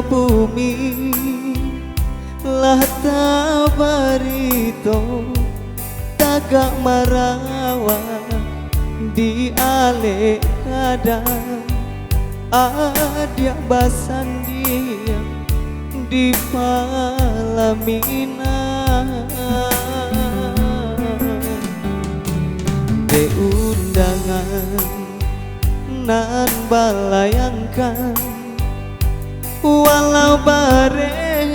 bumi lah tabarito tagak marawa di ale kadang adia basan dia di palamina de undangan nan balayangkan walau bare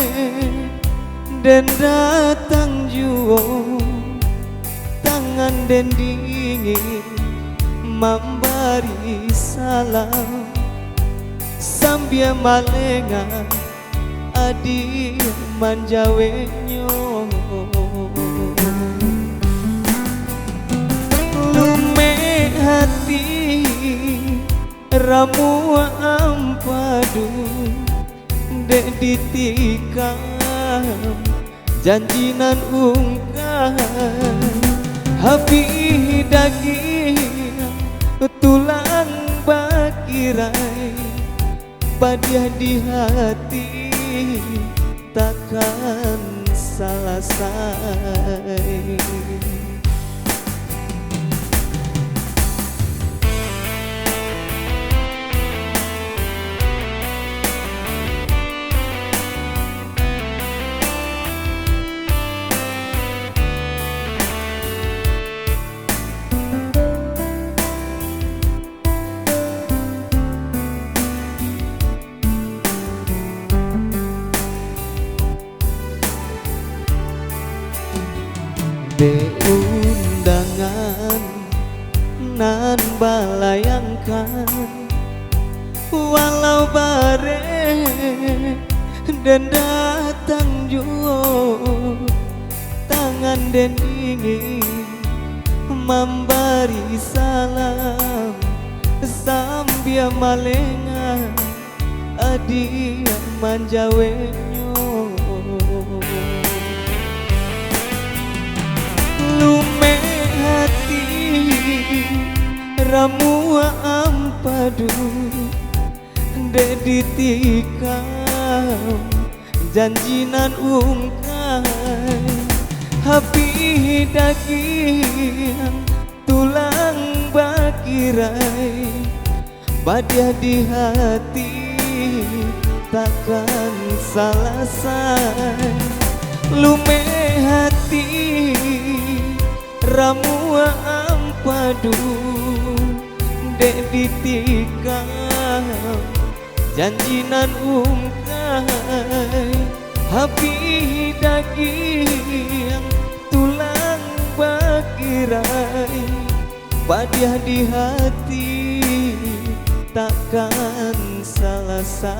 dan datang juo tangan dan dingin memberi salam sambil malengan adi manjawenyo lume hati ramu ampadu dek ditikam janjinan ungkap habi daging tulang bakirai padiah di hati takkan selesai. De undangan nan balayangkan walau bare dan datang juo tangan dan dingin memberi salam sambil malengan adia manjawenyo lume hati ramu ampadu dek ditikam janjinan ungkai habi daging tulang bakirai badiah di hati takkan selesai lume hati ramu ampadu dek ditikam janjinan ungkai habi daging tulang bakirai badiah di hati takkan selesai.